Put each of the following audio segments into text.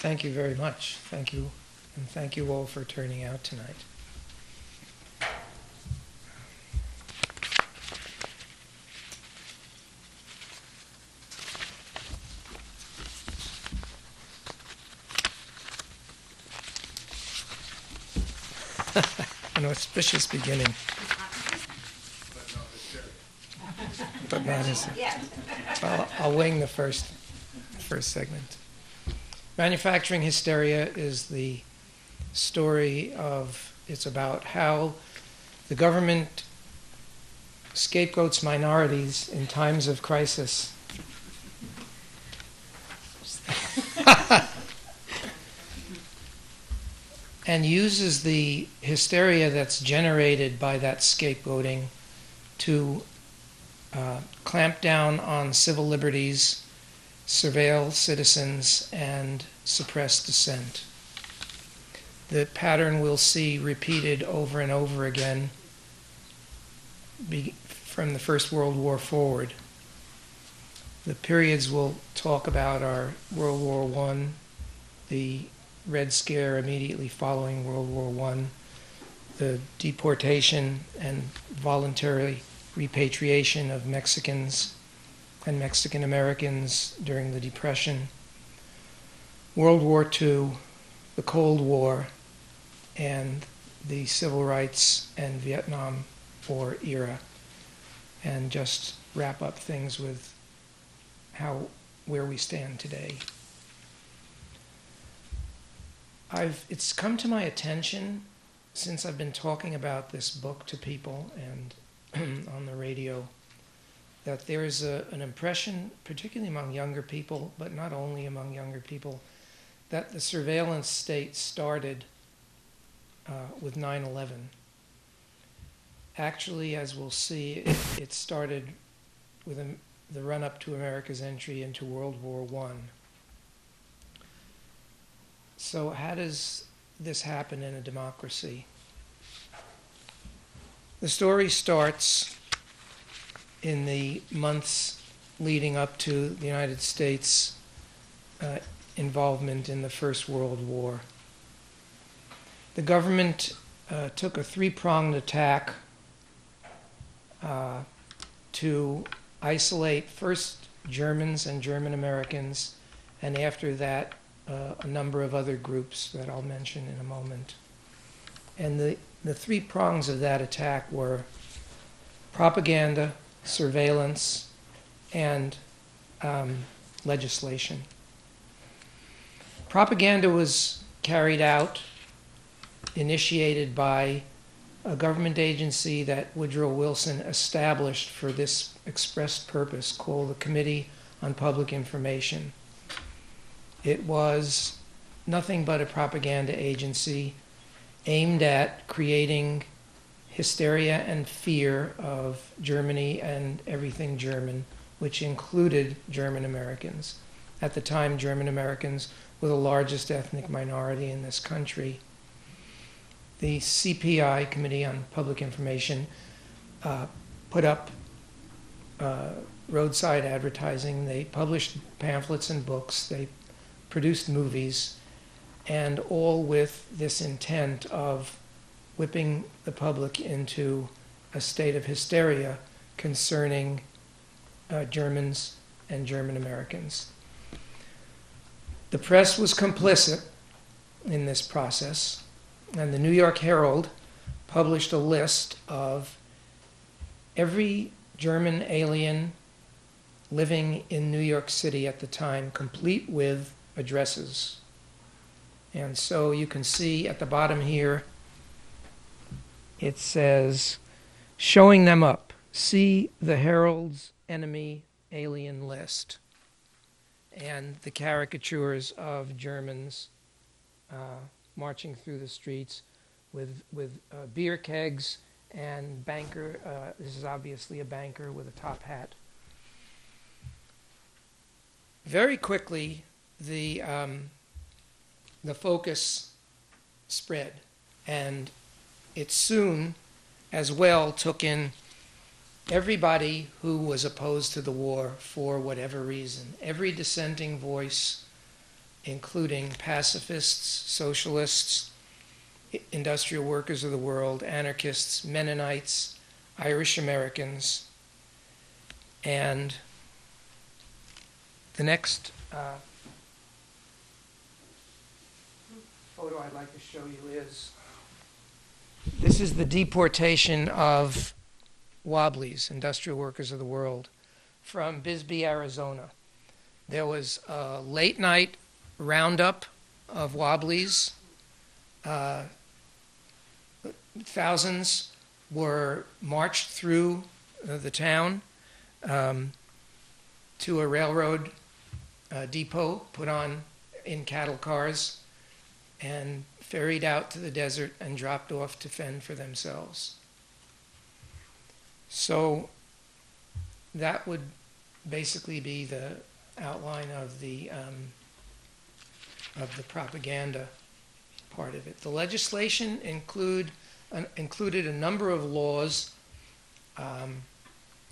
thank you very much. Thank you, and thank you all for turning out tonight. An auspicious beginning. But not as. Well, I'll wing the first segment. Manufacturing Hysteria is the story of, it's about how the government scapegoats minorities in times of crisis. And uses the hysteria that's generated by that scapegoating to clamp down on civil liberties, surveil citizens, and suppress dissent. The pattern we'll see repeated over and over again from the First World War forward. The periods we'll talk about are World War I, the Red Scare immediately following World War I, the deportation and voluntary repatriation of Mexicans and Mexican Americans during the Depression, World War II, the Cold War, and the Civil Rights and Vietnam War era, and just wrap up things with where we stand today. It's come to my attention since I've been talking about this book to people and on the radio that there is an impression, particularly among younger people, but not only among younger people, that the surveillance state started with 9/11. Actually, as we'll see, it started with the run-up to America's entry into World War I. So how does this happen in a democracy? The story starts in the months leading up to the United States involvement in the First World War. The government took a three-pronged attack to isolate first Germans and German Americans, and after that a number of other groups that I'll mention in a moment. And the three prongs of that attack were propaganda, surveillance, and legislation. Propaganda was carried out, initiated by a government agency that Woodrow Wilson established for this expressed purpose, called the Committee on Public Information. It was nothing but a propaganda agency aimed at creating hysteria and fear of Germany and everything German, which included German Americans. At the time, German Americans were the largest ethnic minority in this country. The CPI, Committee on Public Information, put up roadside advertising. They published pamphlets and books. They produced movies, and all with this intent of whipping the public into a state of hysteria concerning Germans and German Americans. The press was complicit in this process, and the New York Herald published a list of every German alien living in New York City at the time, complete with addresses. And so you can see at the bottom here, it says, showing them up, see the Herald's enemy alien list, and the caricatures of Germans marching through the streets with beer kegs and banker. This is obviously a banker with a top hat. Very quickly, the focus spread, and it soon as well took in everybody who was opposed to the war for whatever reason. Every dissenting voice including pacifists, socialists, industrial workers of the world, anarchists, Mennonites, Irish Americans, and the next photo I'd like to show you is, this is the deportation of Wobblies, industrial workers of the world, from Bisbee, Arizona. There was a late night roundup of Wobblies. Thousands were marched through the town to a railroad depot, put on in cattle cars, and ferried out to the desert and dropped off to fend for themselves. So that would basically be the outline of the propaganda part of it. The legislation included a number of laws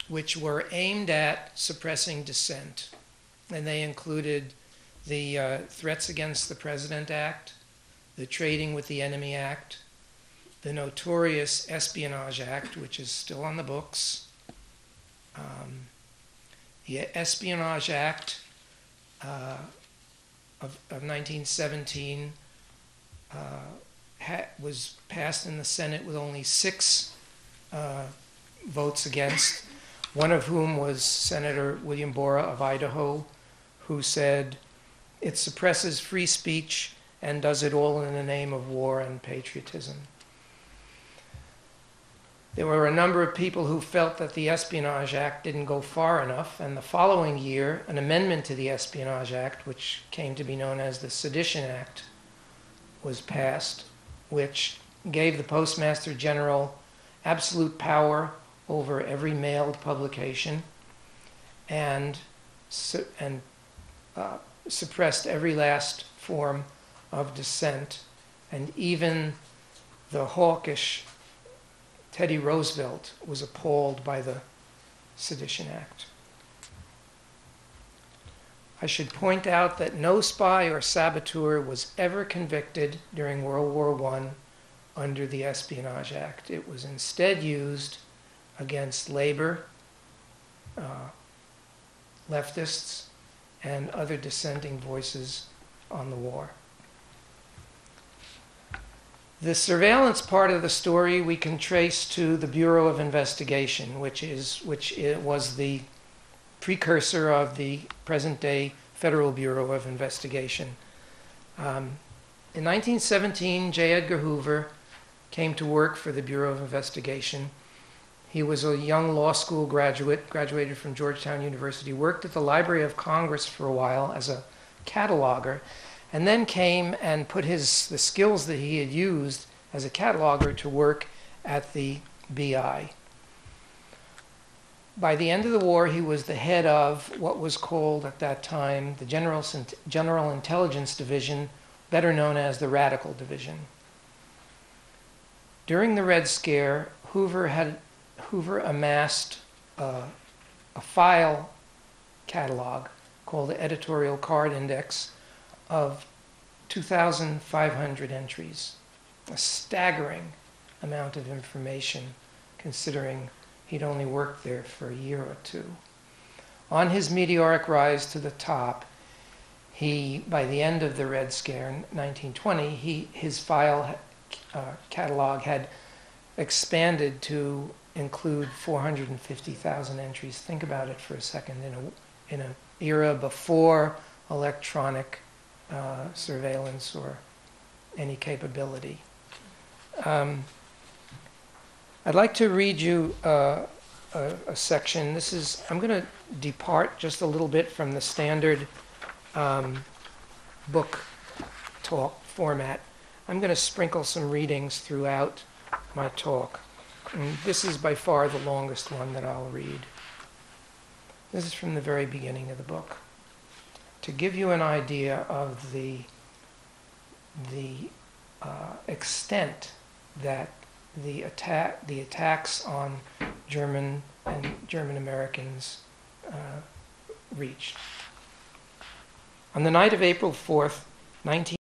which were aimed at suppressing dissent, and they included the Threats Against the President Act, the Trading with the Enemy Act, the notorious Espionage Act, which is still on the books. The Espionage Act of 1917 was passed in the Senate with only 6 votes against, one of whom was Senator William Borah of Idaho, who said, "It suppresses free speech and does it all in the name of war and patriotism." There were a number of people who felt that the Espionage Act didn't go far enough, and the following year, an amendment to the Espionage Act, which came to be known as the Sedition Act, was passed, which gave the Postmaster General absolute power over every mailed publication and suppressed every last form of dissent, and even the hawkish Teddy Roosevelt was appalled by the Sedition Act. I should point out that no spy or saboteur was ever convicted during World War I under the Espionage Act. It was instead used against labor, leftists, and other dissenting voices on the war. The surveillance part of the story we can trace to the Bureau of Investigation, which was the precursor of the present-day Federal Bureau of Investigation. In 1917, J. Edgar Hoover came to work for the Bureau of Investigation. He was a young law school graduate, graduated from Georgetown University, worked at the Library of Congress for a while as a cataloger, and then came and put the skills that he had used as a cataloger to work at the BI. By the end of the war, he was the head of what was called at that time the General Intelligence Division, better known as the Radical Division. During the Red Scare, Hoover amassed a file catalog called the Editorial Card Index of 2,500 entries, a staggering amount of information considering he'd only worked there for a year or two. On his meteoric rise to the top, by the end of the Red Scare in 1920, his file catalog had expanded to include 450,000 entries. Think about it for a second, in an era before electronic surveillance or any capability. I'd like to read you a section. I'm going to depart just a little bit from the standard book talk format. I'm going to sprinkle some readings throughout my talk. And this is by far the longest one that I'll read. This is from the very beginning of the book. To give you an idea of the extent that the attacks on German and German Americans reached. On the night of April 4th, 19